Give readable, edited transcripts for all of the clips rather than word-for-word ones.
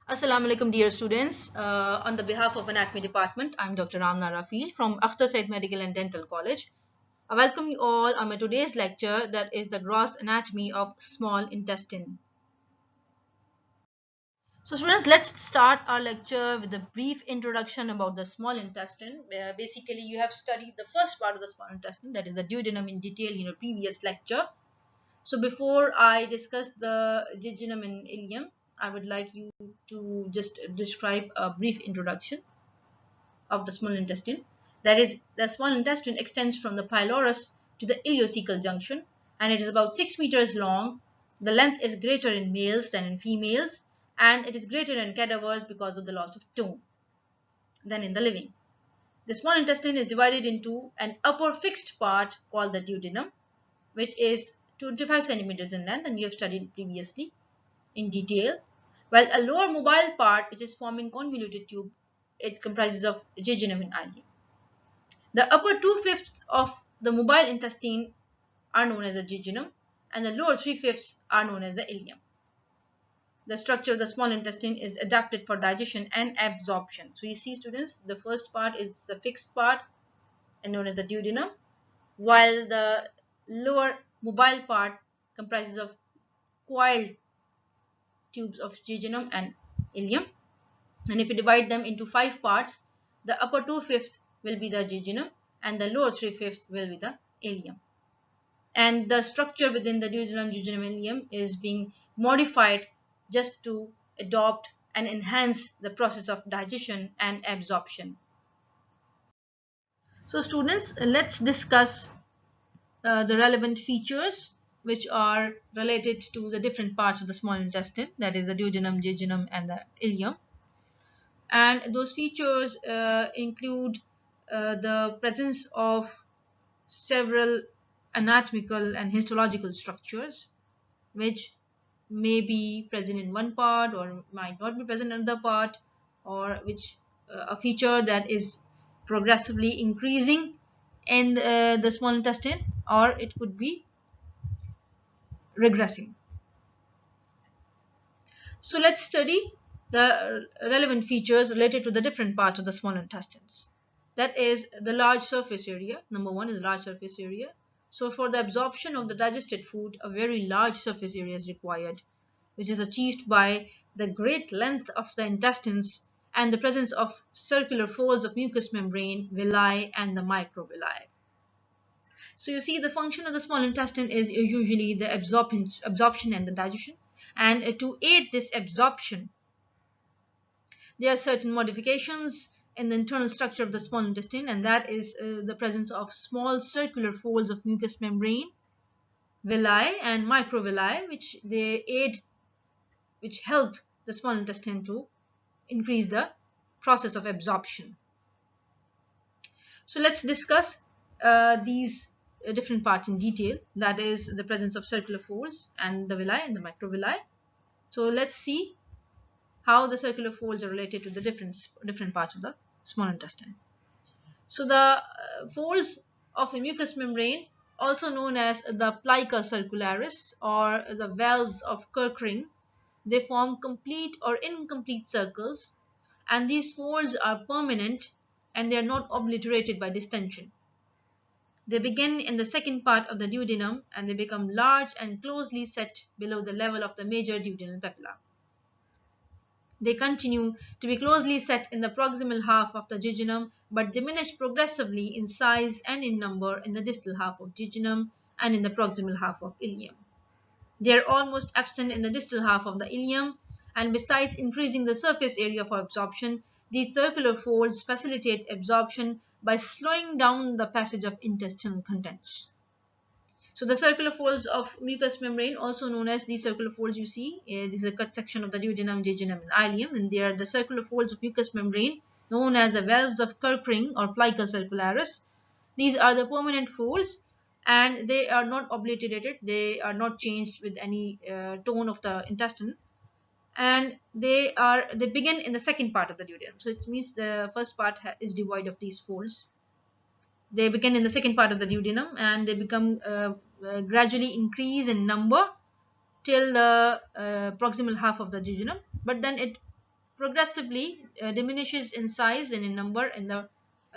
Assalamu alaikum dear students. On the behalf of Anatomy Department, I'm Dr. Amna Rafeel from Akhtar Said Medical and Dental College. I welcome you all on my today's lecture, that is the gross anatomy of small intestine. So students, let's start our lecture with a brief introduction about the small intestine. Basically, you have studied the first part of the small intestine, that is the duodenum, in detail in your previous lecture. So before I discuss the jejunum and ilium, I would like you to just describe a brief introduction of the small intestine. That is, the small intestine extends from the pylorus to the ileocecal junction, and it is about 6 meters long. The length is greater in males than in females, and it is greater in cadavers because of the loss of tone than in the living. The small intestine is divided into an upper fixed part called the duodenum, which is 25 centimeters in length, and we have studied previously in detail, while a lower mobile part, which is forming convoluted tube, it comprises of jejunum and ilium. The upper 2/5 of the mobile intestine are known as the jejunum, and the lower 3/5 are known as the ilium. The structure of the small intestine is adapted for digestion and absorption. So you see, students, the first part is the fixed part and known as the duodenum, while the lower mobile part comprises of coiled tubes of jejunum and ilium. And if you divide them into 5 parts, the upper 2/5 will be the jejunum and the lower 3/5 will be the ilium. And the structure within the duodenum, jejunum, and ilium is being modified just to adopt and enhance the process of digestion and absorption. So students, let's discuss the relevant features which are related to the different parts of the small intestine, that is the duodenum, jejunum, and the ilium. And those features include the presence of several anatomical and histological structures which may be present in one part or might not be present in another part, or which a feature that is progressively increasing in the small intestine, or it could be regressing. So let's study the relevant features related to the different parts of the small intestines. That is the large surface area. Number one is large surface area. So for the absorption of the digested food, a very large surface area is required, which is achieved by the great length of the intestines and the presence of circular folds of mucous membrane, villi, and the microvilli. So you see, the function of the small intestine is usually the absorption and the digestion. And to aid this absorption, there are certain modifications in the internal structure of the small intestine, and that is the presence of small circular folds of mucous membrane, villi, and microvilli, which help the small intestine to increase the process of absorption. So let's discuss these different parts in detail. That is the presence of circular folds and the villi and the microvilli. So let's see how the circular folds are related to the different parts of the small intestine. So the folds of a mucous membrane, also known as the plica circularis or the valves of Kerckring, they form complete or incomplete circles, and these folds are permanent and they are not obliterated by distension. They begin in the second part of the duodenum and they become large and closely set below the level of the major duodenal papilla. They continue to be closely set in the proximal half of the jejunum but diminish progressively in size and in number in the distal half of jejunum and in the proximal half of ilium. They are almost absent in the distal half of the ilium, and besides increasing the surface area for absorption, these circular folds facilitate absorption by slowing down the passage of intestinal contents. So the circular folds of mucous membrane, also known as these circular folds you see, this is a cut section of the duodenum, jejunum, and ilium, and they are the circular folds of mucous membrane known as the valves of Kerckring or plica circularis. These are the permanent folds and they are not obliterated, they are not changed with any tone of the intestine, and they begin in the second part of the duodenum. So it means the first part is devoid of these folds. They begin in the second part of the duodenum and they become gradually increase in number till the proximal half of the jejunum, but then it progressively diminishes in size and in number in the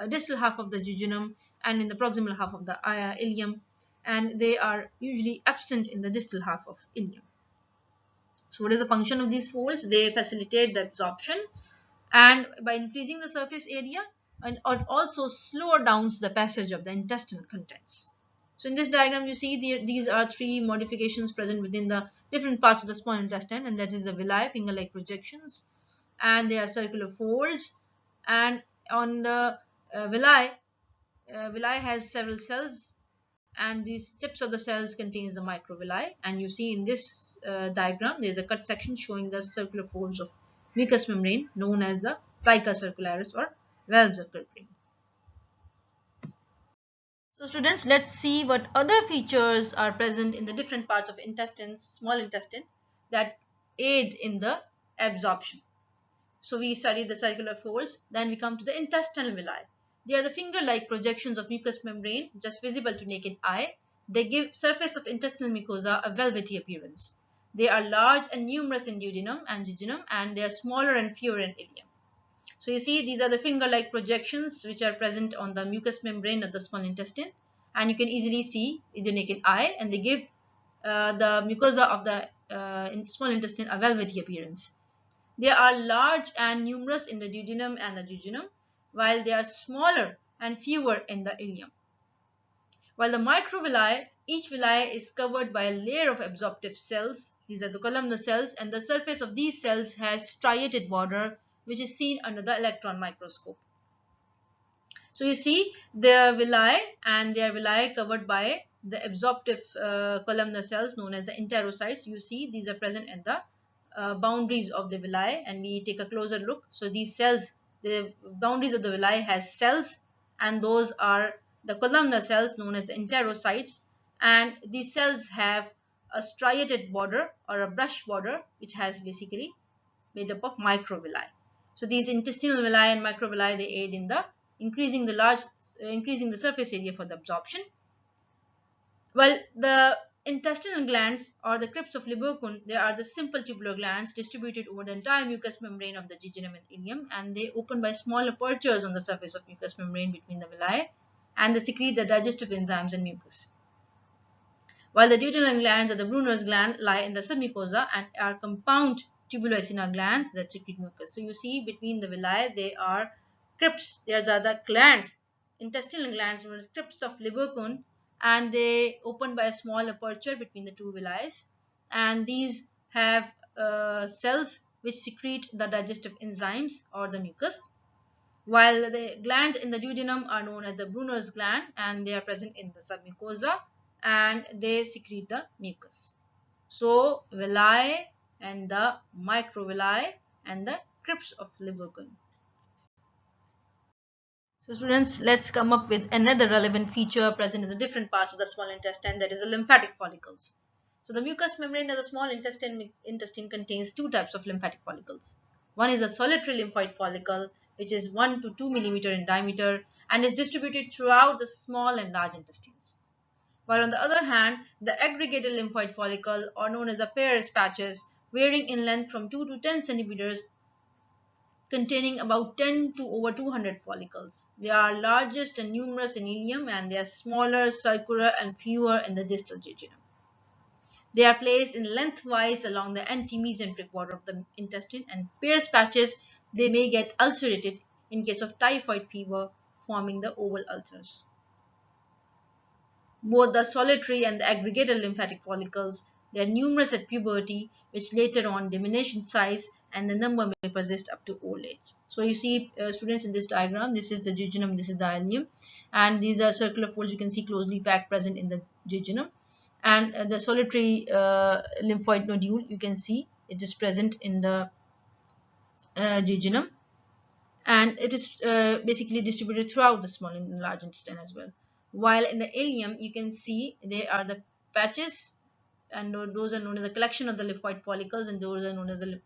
distal half of the jejunum and in the proximal half of the ilium, and they are usually absent in the distal half of ilium. So what is the function of these folds? They facilitate the absorption, and by increasing the surface area, and also slower down the passage of the intestinal contents. So in this diagram you see these are three modifications present within the different parts of the small intestine, and that is the villi, finger-like projections, and there are circular folds, and on the villi has several cells, and these tips of the cells contains the microvilli, and you see in this diagram there is a cut section showing the circular folds of mucous membrane known as the plica circularis or valves of Kupffer. So students, let's see what other features are present in the different parts of intestines, small intestine, that aid in the absorption. So we studied the circular folds, then we come to the intestinal villi. They are the finger-like projections of mucous membrane just visible to naked eye. They give surface of intestinal mucosa a velvety appearance. They are large and numerous in duodenum and jejunum, and they are smaller and fewer in ilium. So you see these are the finger-like projections which are present on the mucous membrane of the small intestine, and you can easily see with the naked eye, and they give the mucosa of the small intestine a velvety appearance. They are large and numerous in the duodenum and the jejunum, while they are smaller and fewer in the ilium. While the microvilli, each villi is covered by a layer of absorptive cells. These are the columnar cells, and the surface of these cells has striated border, which is seen under the electron microscope. So you see the villi, and they are villi covered by the absorptive columnar cells known as the enterocytes. You see these are present in the boundaries of the villi, and we take a closer look. So these cells, the boundaries of the villi has cells, and those are the columnar cells known as the enterocytes, and these cells have a striated border or a brush border which has basically made up of microvilli. So these intestinal villi and microvilli, they aid in the increasing the surface area for the absorption. While the intestinal glands or the crypts of Lieberkühn, they are the simple tubular glands distributed over the entire mucous membrane of the jejunum and ilium, and they open by small apertures on the surface of mucous membrane between the villi, and they secrete the digestive enzymes and mucus. While the duodenal glands or the Brunner's gland lie in the submucosa and are compound tubuloacinar glands that secrete mucus. So you see between the villi they are crypts. There are the glands, intestinal glands known as crypts of Lieberkühn, and they open by a small aperture between the two villi, and these have cells which secrete the digestive enzymes or the mucus. While the glands in the duodenum are known as the Brunner's gland, and they are present in the submucosa, and they secrete the mucus. So villi and the microvilli and the crypts of Lieberkühn. So students, let's come up with another relevant feature present in the different parts of the small intestine, that is the lymphatic follicles. So the mucous membrane of the small intestine contains two types of lymphatic follicles. One is the solitary lymphoid follicle, which is 1 to 2 millimeter in diameter and is distributed throughout the small and large intestines. While on the other hand, the aggregated lymphoid follicle, or known as the Peyer's patches, varying in length from 2 to 10 centimeters, containing about 10 to over 200 follicles. They are largest and numerous in ilium, and they are smaller, circular, and fewer in the distal jejunum. They are placed in lengthwise along the anti-mesenteric border of the intestine, and Peyer's patches, they may get ulcerated in case of typhoid fever, forming the oval ulcers. Both the solitary and the aggregated lymphatic follicles, they are numerous at puberty, which later on diminish in size, and the number may persist up to old age. So you see students in this diagram, this is the jejunum, this is the ilium, and these are circular folds you can see closely packed present in the jejunum, and the solitary lymphoid nodule you can see it is present in the jejunum, and it is basically distributed throughout the small and large intestine as well. While in the ilium you can see there are the patches, and those are known as the collection of the lymphoid follicles, and those are known as the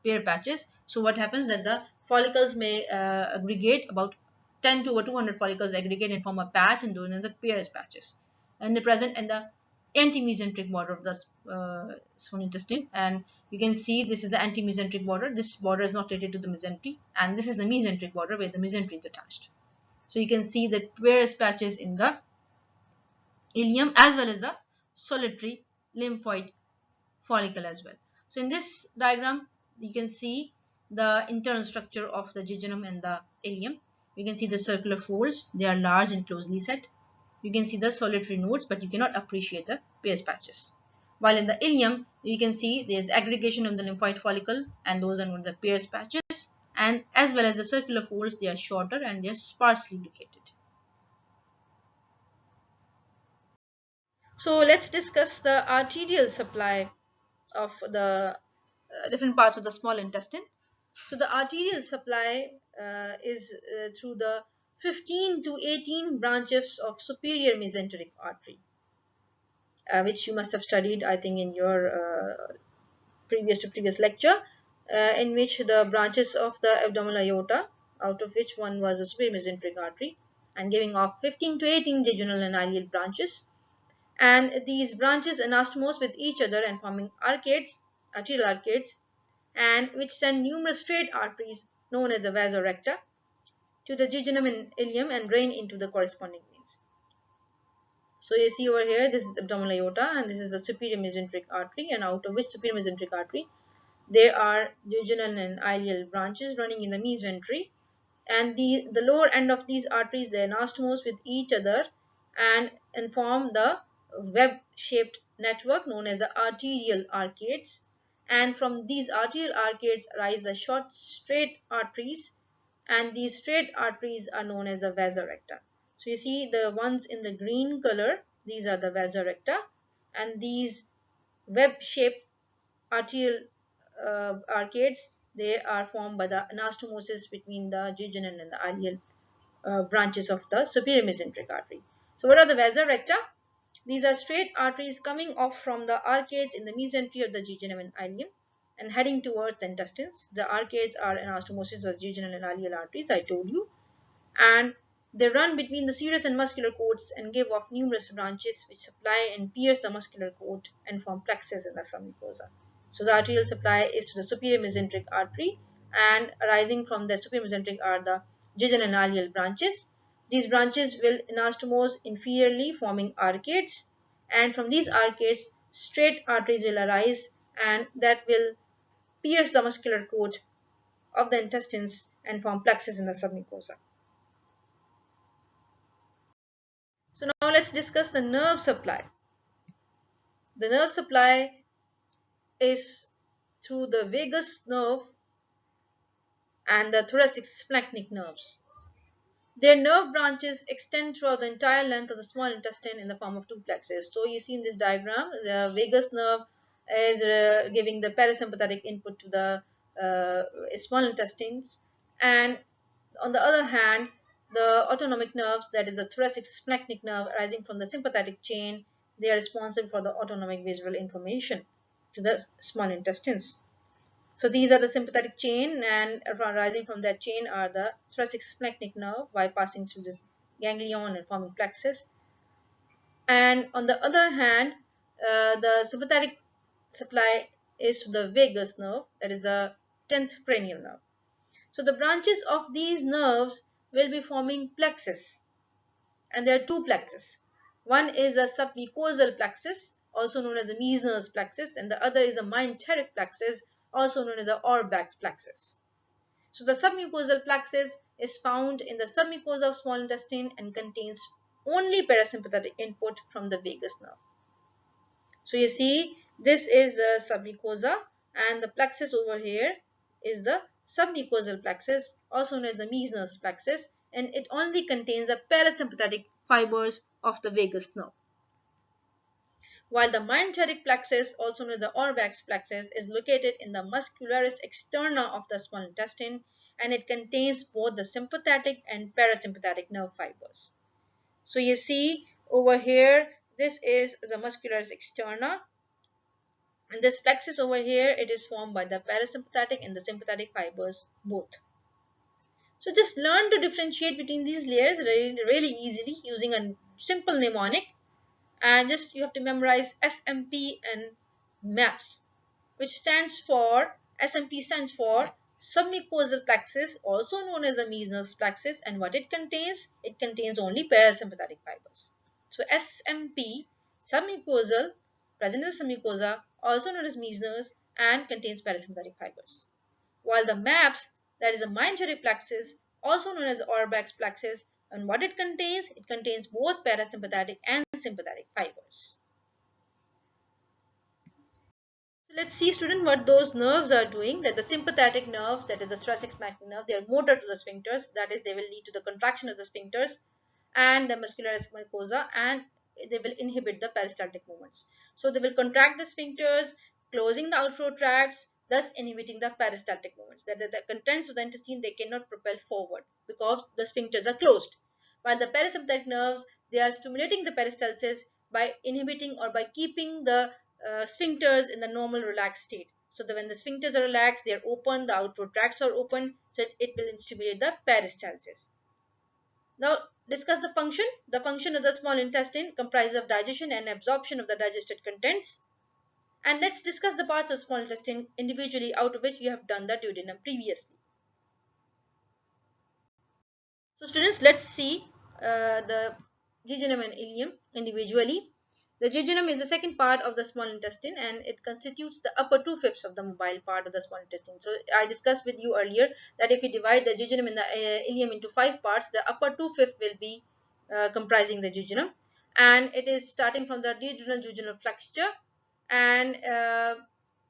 Peyer patches. So what happens that the follicles may aggregate, about 10 to over 200 follicles aggregate and form a patch, and those are the Peyer's patches, and they're present in the anti-mesenteric border of the small intestine, and you can see this is the anti-mesenteric border. This border is not related to the mesentery, and this is the mesenteric border where the mesentery is attached. So you can see the various patches in the ilium as well as the solitary lymphoid follicle as well. So in this diagram, you can see the internal structure of the jejunum and the ilium. You can see the circular folds. They are large and closely set. You can see the solitary nodes, but you cannot appreciate the Pierce patches. While in the ilium, you can see there is aggregation of the lymphoid follicle, and those are known as the Pierce patches. And as well as the circular folds, they are shorter and they are sparsely located. So let's discuss the arterial supply of the different parts of the small intestine. So the arterial supply is through the 15 to 18 branches of superior mesenteric artery, which you must have studied, I think, in your previous lecture, in which the branches of the abdominal aorta, out of which one was a superior mesenteric artery, and giving off 15 to 18 jejunal and ilial branches. And these branches anastomose with each other and forming arcades, arterial arcades, and which send numerous straight arteries known as the vasa recta to the jejunum and ilium and drain into the corresponding veins. So you see over here, this is the abdominal aorta and this is the superior mesenteric artery, and out of which superior mesenteric artery there are jejunal and ilial branches running in the mesentery, and the lower end of these arteries, they anastomose with each other and form the web-shaped network known as the arterial arcades, and from these arterial arcades rise the short straight arteries, and these straight arteries are known as the vasa recta. So you see the ones in the green color, these are the vasa recta, and these web-shaped arterial arcades, they are formed by the anastomosis between the jejunal and the ilial branches of the superior mesenteric artery. So what are the vasa recta? These are straight arteries coming off from the arcades in the mesentery of the jejunum and ilium and heading towards the intestines. The arcades are anastomosis of jejunal and ilial arteries, I told you, and they run between the serous and muscular coats and give off numerous branches which supply and pierce the muscular coat and form plexus in the submucosa. So the arterial supply is to the superior mesenteric artery, and arising from the superior mesenteric are the jejunal and ilial branches. These branches will anastomose inferiorly, forming arcades, and from these arcades straight arteries will arise and that will pierce the muscular coat of the intestines and form plexus in the submucosa. So now let's discuss the nerve supply. The nerve supply is through the vagus nerve and the thoracic splanchnic nerves. Their nerve branches extend throughout the entire length of the small intestine in the form of two plexus. So you see in this diagram, the vagus nerve is giving the parasympathetic input to the small intestines, and on the other hand, the autonomic nerves, that is the thoracic splanchnic nerve arising from the sympathetic chain, they are responsible for the autonomic visual information to the small intestines. So these are the sympathetic chain, and arising from that chain are the thoracic splanchnic nerve bypassing through this ganglion and forming plexus. And on the other hand, the sympathetic supply is to the vagus nerve, that is the 10th cranial nerve. So the branches of these nerves will be forming plexus, and there are two plexus. One is a submucosal plexus, also known as the Meissner's plexus, and the other is a myenteric plexus, also known as the Auerbach's plexus. So the submucosal plexus is found in the submucosa of small intestine and contains only parasympathetic input from the vagus nerve. So you see, this is the submucosa, and the plexus over here is the submucosal plexus, also known as the Meissner's plexus, and it only contains the parasympathetic fibers of the vagus nerve. While the myenteric plexus, also known as the Auerbach's plexus, is located in the muscularis externa of the small intestine, and it contains both the sympathetic and parasympathetic nerve fibers. So you see over here, this is the muscularis externa, and this plexus over here, it is formed by the parasympathetic and the sympathetic fibers both. So just learn to differentiate between these layers really easily using a simple mnemonic, And just you have to memorize SMP and MAPS, which stands for, SMP stands for submucosal plexus, also known as the Meissner's plexus. And what it contains only parasympathetic fibers. So SMP, submucosal, present in the submucosa, also known as Meissner's, and contains parasympathetic fibers. While the MAPS, that is the meningeal plexus, also known as Auerbach's plexus, and what it contains both parasympathetic and sympathetic fibers. So let's see, student, what those nerves are doing. That the sympathetic nerves, that is the thoracic sphincter nerve, they are motor to the sphincters, that is they will lead to the contraction of the sphincters and the muscularis mucosa, and they will inhibit the peristaltic movements. So they will contract the sphincters, closing the outflow tracts, thus inhibiting the peristaltic movements. That the contents of the intestine, they cannot propel forward because the sphincters are closed. While the parasympathetic nerves, they are stimulating the peristalsis by inhibiting or by keeping the sphincters in the normal relaxed state. So that when the sphincters are relaxed, they are open, the outflow tracts are open, so it will stimulate the peristalsis. Now discuss the function. The function of the small intestine comprises of digestion and absorption of the digested contents. And let's discuss the parts of small intestine individually, out of which we have done the duodenum previously. So students, let's see the jejunum and ilium individually. The jejunum is the second part of the small intestine, and it constitutes the upper 2/5 of the mobile part of the small intestine. So I discussed with you earlier that if we divide the jejunum and the ilium into 5 parts, the upper 2/5 will be comprising the jejunum, and it is starting from the duodenal flexure and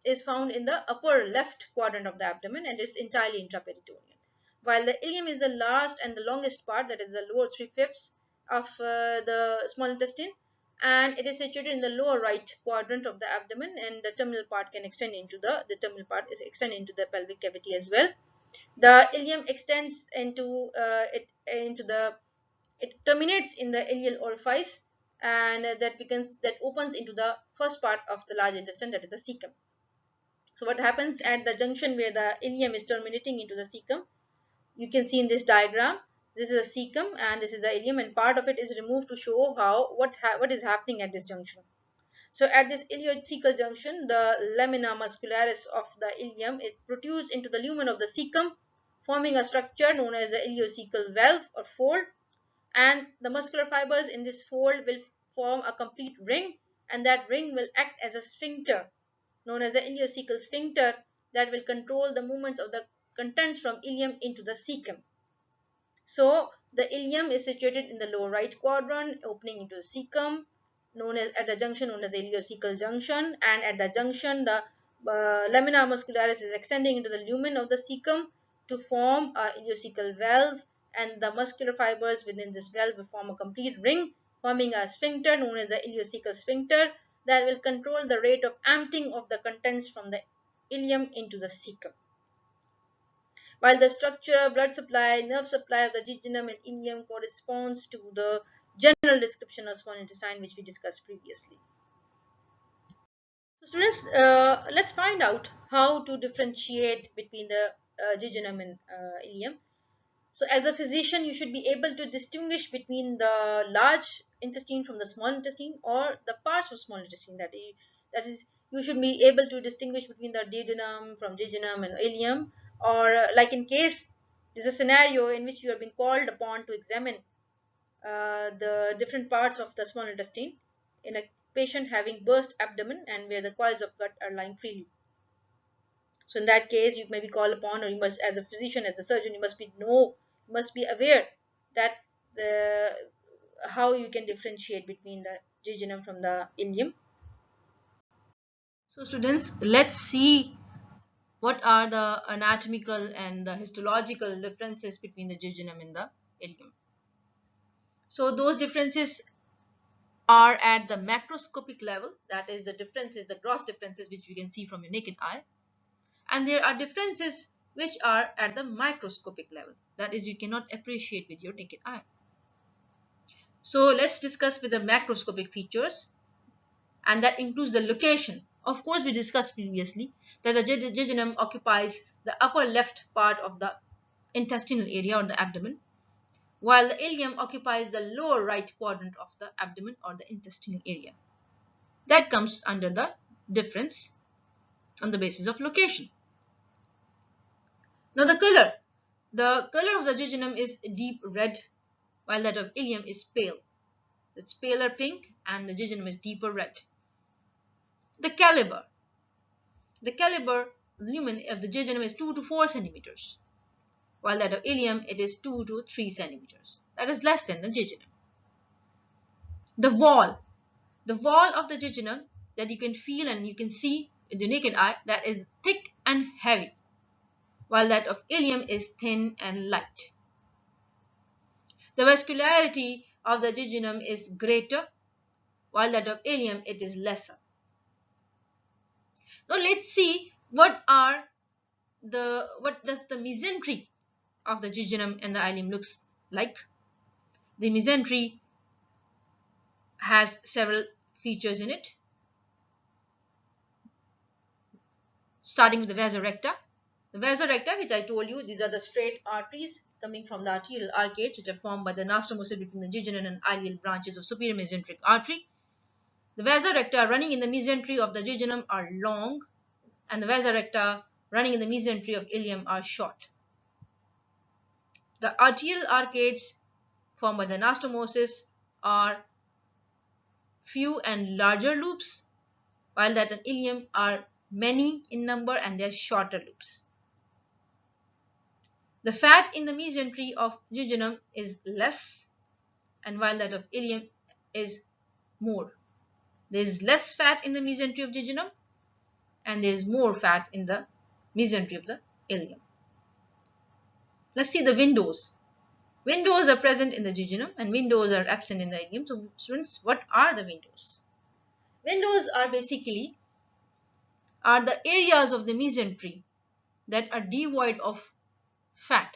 is found in the upper left quadrant of the abdomen and is entirely intraperitoneal. While the ilium is the last and the longest part, that is the lower 3/5 of the small intestine, and it is situated in the lower right quadrant of the abdomen, and the terminal part can extend into the terminal part is extended into the pelvic cavity as well. The ilium extends into it terminates in the ileal orifice, and that opens into the first part of the large intestine, that is the cecum. So what happens at the junction where the ilium is terminating into the cecum? You can see in this diagram, this is a cecum and this is the ilium, and part of it is removed to show what is happening at this junction. So at this iliocecal junction, the lamina muscularis of the ilium is protrudes into the lumen of the cecum, forming a structure known as the iliocecal valve or fold, and the muscular fibers in this fold will form a complete ring, and that ring will act as a sphincter known as the iliocecal sphincter that will control the movements of the contents from ilium into the cecum. So the ilium is situated in the lower right quadrant, opening into the cecum, known as at the junction known as the iliocecal junction, and at the junction the lamina muscularis is extending into the lumen of the cecum to form a iliocecal valve, and the muscular fibers within this valve will form a complete ring, forming a sphincter known as the iliocecal sphincter that will control the rate of emptying of the contents from the ilium into the cecum. While the structure, blood supply, nerve supply of the jejunum and ilium corresponds to the general description of small intestine which we discussed previously. So students, let's find out how to differentiate between the jejunum and ilium. So as a physician, you should be able to distinguish between the large intestine from the small intestine, or the parts of small intestine, that is you should be able to distinguish between the duodenum from jejunum and ilium, or like in case there's a scenario in which you have been called upon to examine the different parts of the small intestine in a patient having burst abdomen and where the coils of gut are lying freely. So in that case, you may be called upon, or you must, as a physician, as a surgeon, you must be aware that how you can differentiate between the jejunum from the ilium. So students, let's see what are the anatomical and the histological differences between the jejunum and the ilium. So those differences are at the macroscopic level, that is the differences, the gross differences which you can see from your naked eye. And there are differences which are at the microscopic level, that is you cannot appreciate with your naked eye. So let's discuss with the macroscopic features, and that includes the location. Of course, we discussed previously that the jejunum occupies the upper left part of the intestinal area or the abdomen, while the ilium occupies the lower right quadrant of the abdomen or the intestinal area. That comes under the difference on the basis of location. Now the color. The color of the jejunum is deep red, while that of ilium is pale. It's paler pink and the jejunum is deeper red. The caliber. The caliber lumen of the jejunum is 2 to 4 centimeters, while that of ilium it is 2 to 3 centimeters. That is less than the jejunum. The wall. The wall of the jejunum that you can feel and you can see with the naked eye, that is thick and heavy, while that of ilium is thin and light. The vascularity of the jejunum is greater, while that of ilium it is lesser. Now let's see what does the mesentery of the jejunum and the ilium looks like. The mesentery has several features in it, starting with the vasa recta. The vasa recta, which I told you, these are the straight arteries coming from the arterial arcades, which are formed by the anastomosis between the jejunum and ilial branches of superior mesenteric artery. The vasa recta running in the mesentery of the jejunum are long, and the vasa recta running in the mesentery of ilium are short. The arterial arcades formed by the anastomosis are few and larger loops, while that in ilium are many in number and they are shorter loops. The fat in the mesentery of jejunum is less, and while that of ilium is more. There is less fat in the mesentery of jejunum, and there is more fat in the mesentery of the ilium. Let's see the windows. Windows are present in the jejunum and windows are absent in the ilium. So students, what are the windows? Windows are basically the areas of the mesentery that are devoid of fat.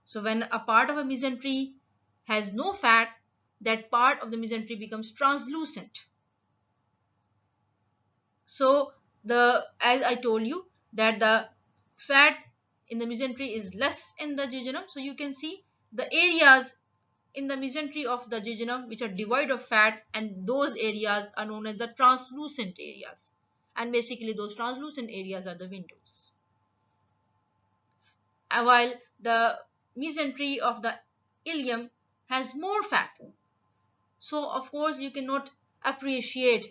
So when a part of a mesentery has no fat, that part of the mesentery becomes translucent. So as I told you that the fat in the mesentery is less in the jejunum, so you can see the areas in the mesentery of the jejunum which are devoid of fat, and those areas are known as the translucent areas, and basically those translucent areas are the windows. While the mesentery of the ilium has more fat, so of course you cannot appreciate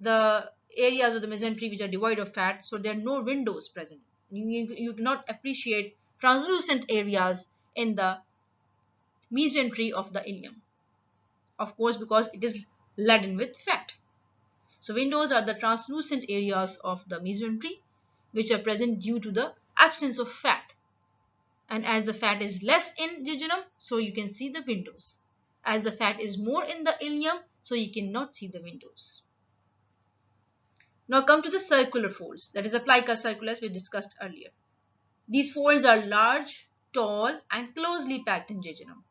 the areas of the mesentery which are devoid of fat, so there are no windows present. You cannot appreciate translucent areas in the mesentery of the ilium, of course, because it is laden with fat. So windows are the translucent areas of the mesentery which are present due to the absence of fat, and as the fat is less in jejunum, so you can see the windows. As the fat is more in the ilium, so you cannot see the windows. Now come to the circular folds, that is the plica circularis we discussed earlier. These folds are large, tall and closely packed in jejunum,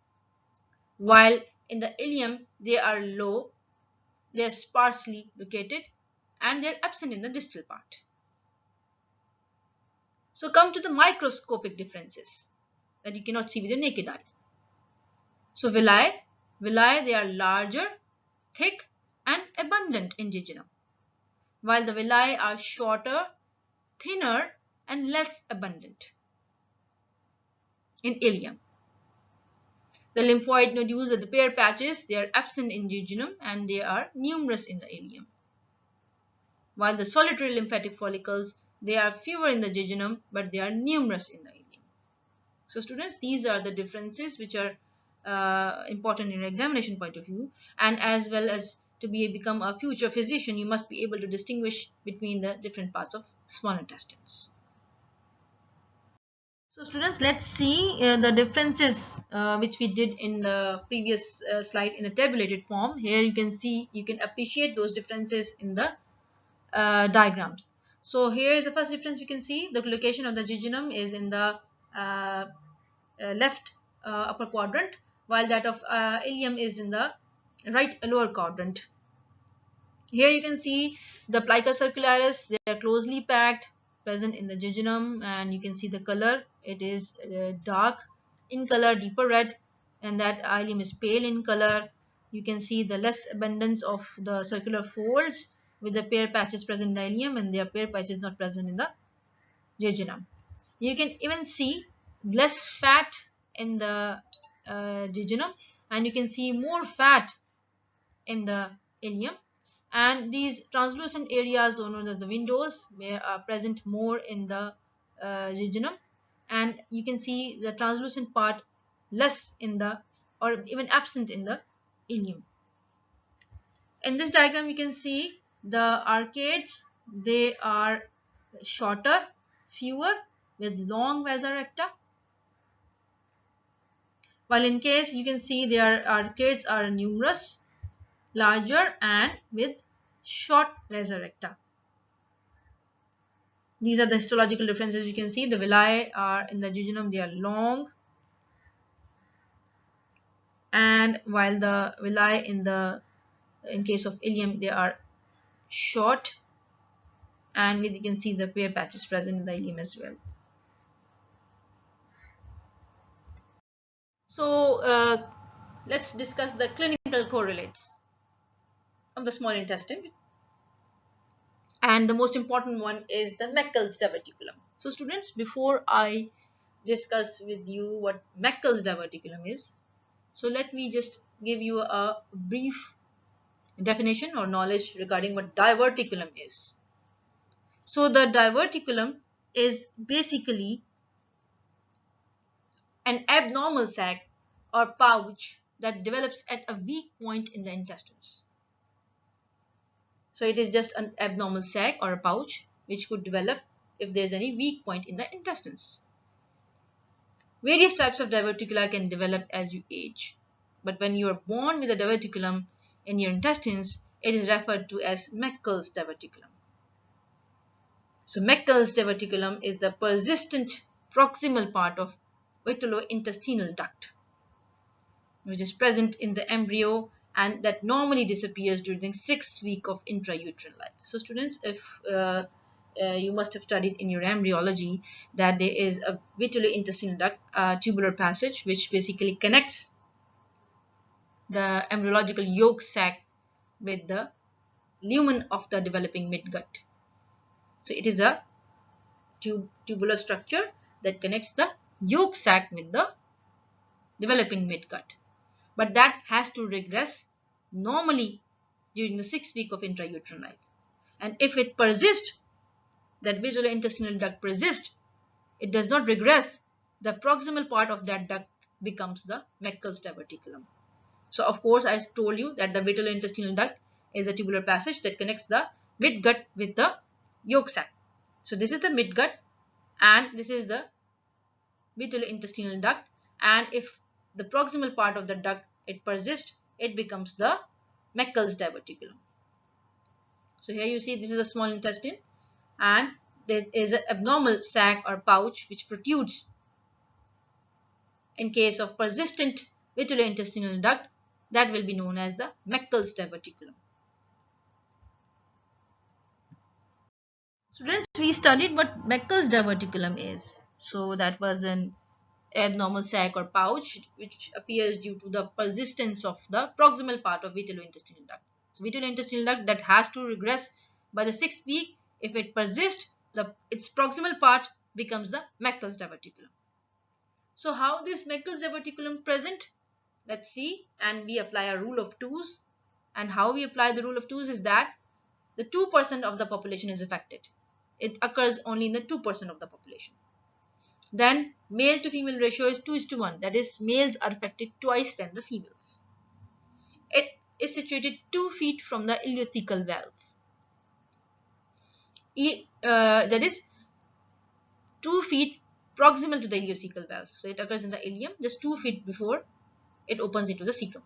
while in the ilium they are low, they are sparsely located, and they are absent in the distal part. So come to the microscopic differences that you cannot see with your naked eyes. So villi they are larger, thick and abundant in jejunum, while the villi are shorter, thinner and less abundant in ilium. The lymphoid nodules are the pear patches, they are absent in jejunum and they are numerous in the ilium. While the solitary lymphatic follicles, they are fewer in the jejunum but they are numerous in the ilium. So students, these are the differences which are important in your examination point of view, and as well as to become a future physician, you must be able to distinguish between the different parts of small intestines. So students, let's see the differences which we did in the previous slide in a tabulated form. Here you can see, you can appreciate those differences in the diagrams. So here the first difference you can see, the location of the jejunum is in the left upper quadrant, while that of ilium is in the right lower quadrant. Here you can see the plica circularis, they are closely packed, present in the jejunum, and you can see the color, it is dark in color, deeper red, and that ilium is pale in color. You can see the less abundance of the circular folds with the pair patches present in the ilium, and their pair patches not present in the jejunum. You can even see less fat in the jejunum, and you can see more fat in the ilium, and these translucent areas known as the windows are present more in the jejunum, and you can see the translucent part less in the, or even absent in the ilium. In this diagram you can see the arcades, they are shorter, fewer, with long vasa recta, while in case you can see their arcades are numerous, larger, and with short vasa recta. These are the histological differences. You can see the villi are in the jejunum, they are long, and while the villi in case of ilium they are short, and you can see the pair patches present in the ilium as well. So let's discuss the clinical correlates of the small intestine, and the most important one is the Meckel's diverticulum. So students, before I discuss with you what Meckel's diverticulum is, so let me just give you a brief definition or knowledge regarding what diverticulum is. So the diverticulum is basically an abnormal sac or pouch that develops at a weak point in the intestines. So it is just an abnormal sac or a pouch which could develop if there is any weak point in the intestines. Various types of diverticula can develop as you age, but when you are born with a diverticulum in your intestines, it is referred to as Meckel's diverticulum. So Meckel's diverticulum is the persistent proximal part of vitelo-intestinal duct, which is present in the embryo and that normally disappears during the 6th week of intrauterine life. So students, if you must have studied in your embryology that there is a vitelo-intestinal duct, tubular passage, which basically connects the embryological yolk sac with the lumen of the developing midgut. So it is a tubular structure that connects the yolk sac with the developing midgut, but that has to regress normally during the 6th week of intrauterine life. And if it persists, that vitelo-intestinal duct persists, it does not regress, the proximal part of that duct becomes the Meckel's diverticulum. So of course I told you that the vitelo-intestinal duct is a tubular passage that connects the midgut with the yolk sac. So this is the midgut and this is the vitelo-intestinal duct, and if the proximal part of the duct it persists, it becomes the Meckel's diverticulum. So here you see this is a small intestine and there is an abnormal sac or pouch which protrudes. In case of persistent vitelo-intestinal duct, that will be known as the Meckel's diverticulum. Students, we studied what Meckel's diverticulum is. So that was an abnormal sac or pouch which appears due to the persistence of the proximal part of vitelo-intestinal duct. So vitelo-intestinal duct that has to regress by the 6th week. If it persists, its proximal part becomes the Meckel's diverticulum. So how this Meckel's diverticulum present? Let's see, and we apply a rule of twos. And how we apply the rule of twos is that the 2% of the population is affected. It occurs only in the 2% of the population. Then male to female ratio is 2:1. That is, males are affected twice than the females. It is situated 2 feet from the ileocecal valve. That is 2 feet proximal to the ileocecal valve. So it occurs in the ilium just 2 feet before it opens into the cecum.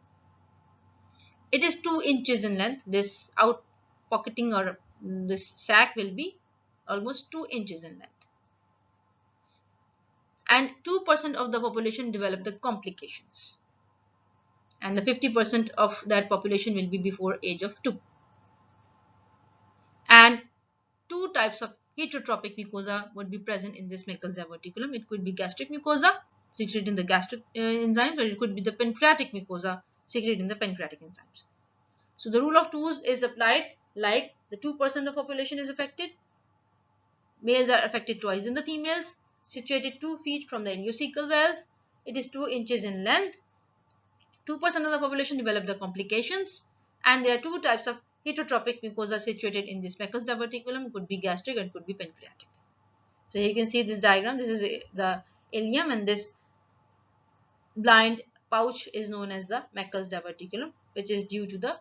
It is 2 inches in length. This out pocketing or this sac will be almost 2 inches in length. And 2% of the population develop the complications. And the 50% of that population will be before age of 2. And 2 types of heterotropic mucosa would be present in this Meckel's diverticulum. It could be gastric mucosa, secreting the gastric enzymes, or it could be the pancreatic mucosa secreting the pancreatic enzymes. So the rule of twos is applied like the 2% of population is affected. Males are affected twice than the females. Situated 2 feet from the ileocecal valve. It is 2 inches in length. 2% of the population develop the complications, and there are two types of heterotrophic mucosa situated in this Meckel's diverticulum. Could be gastric and could be pancreatic. So here you can see this diagram. This is the ilium, and this blind pouch is known as the Meckel's diverticulum, which is due to the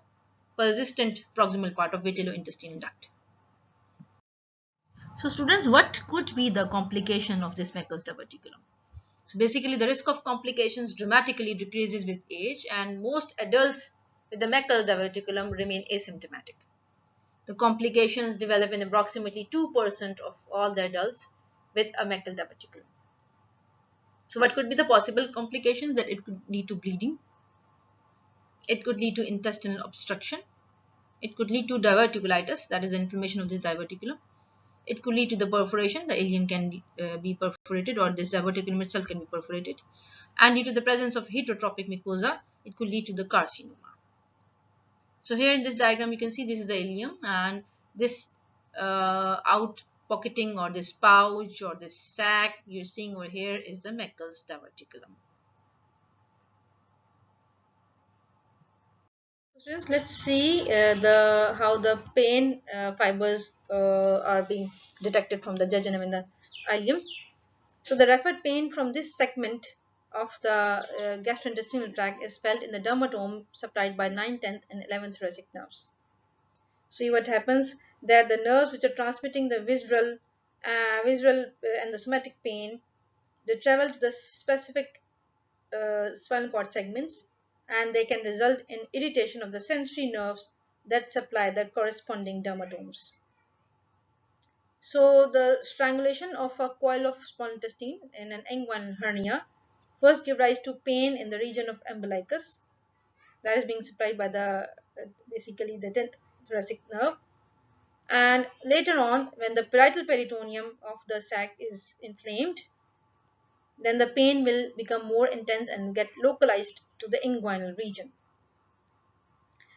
persistent proximal part of vitellointestinal duct. So students, what could be the complication of this Meckel's diverticulum? So basically the risk of complications dramatically decreases with age, and most adults with the Meckel's diverticulum remain asymptomatic. The complications develop in approximately 2% of all the adults with a Meckel's diverticulum. So what could be the possible complications? That it could lead to bleeding, it could lead to intestinal obstruction, it could lead to diverticulitis, that is the inflammation of this diverticulum. It could lead to the perforation, the ilium can be perforated, or this diverticulum itself can be perforated. And due to the presence of heterotrophic mucosa, it could lead to the carcinoma. So here in this diagram, you can see this is the ilium, and this out pocketing, or this pouch, or this sac you're seeing over here is the Meckel's diverticulum. Students, let's see how the pain fibers are being detected from the jejunum and the ilium. So the referred pain from this segment of the gastrointestinal tract is felt in the dermatome supplied by 9th, 10th and 11th thoracic nerves. See what happens, that the nerves which are transmitting the visceral and the somatic pain, they travel to the specific spinal cord segments, and they can result in irritation of the sensory nerves that supply the corresponding dermatomes. So the strangulation of a coil of small intestine in an inguinal hernia first give rise to pain in the region of umbilicus, that is being supplied by the basically the 10th thoracic nerve, and later on when the parietal peritoneum of the sac is inflamed, then the pain will become more intense and get localized to the inguinal region.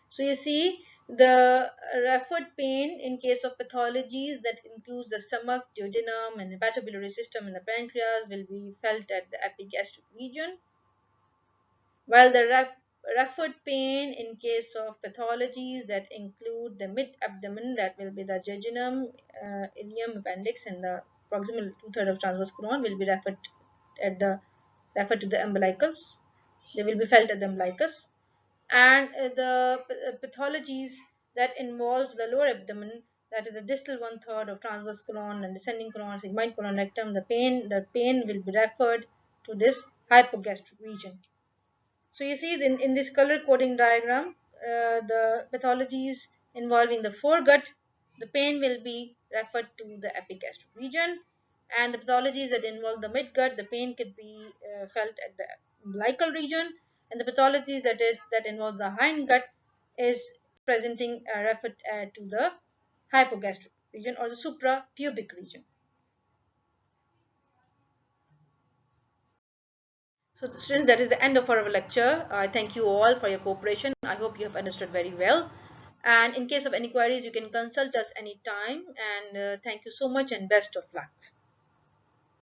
So you see the referred pain in case of pathologies that includes the stomach, duodenum and hepatobiliary system and the pancreas will be felt at the epigastric region, while the referred pain in case of pathologies that include the mid-abdomen, that will be the jejunum, ilium, appendix and the proximal two-thirds of transverse colon, will be referred to the umbilicus. They will be felt at the umbilicus. And the pathologies that involve the lower abdomen, that is the distal one-third of transverse colon and descending colon, sigmoid colon, rectum, the pain will be referred to this hypogastric region. So you see in this color coding diagram, the pathologies involving the foregut, the pain will be referred to the epigastric region, and the pathologies that involve the midgut, the pain could be felt at the umbilical region, and the pathologies that involve the hindgut is presenting referred to the hypogastric region or the suprapubic region. So students, that is the end of our lecture. I thank you all for your cooperation. I hope you have understood very well. And in case of any queries, you can consult us anytime. And thank you so much and best of luck.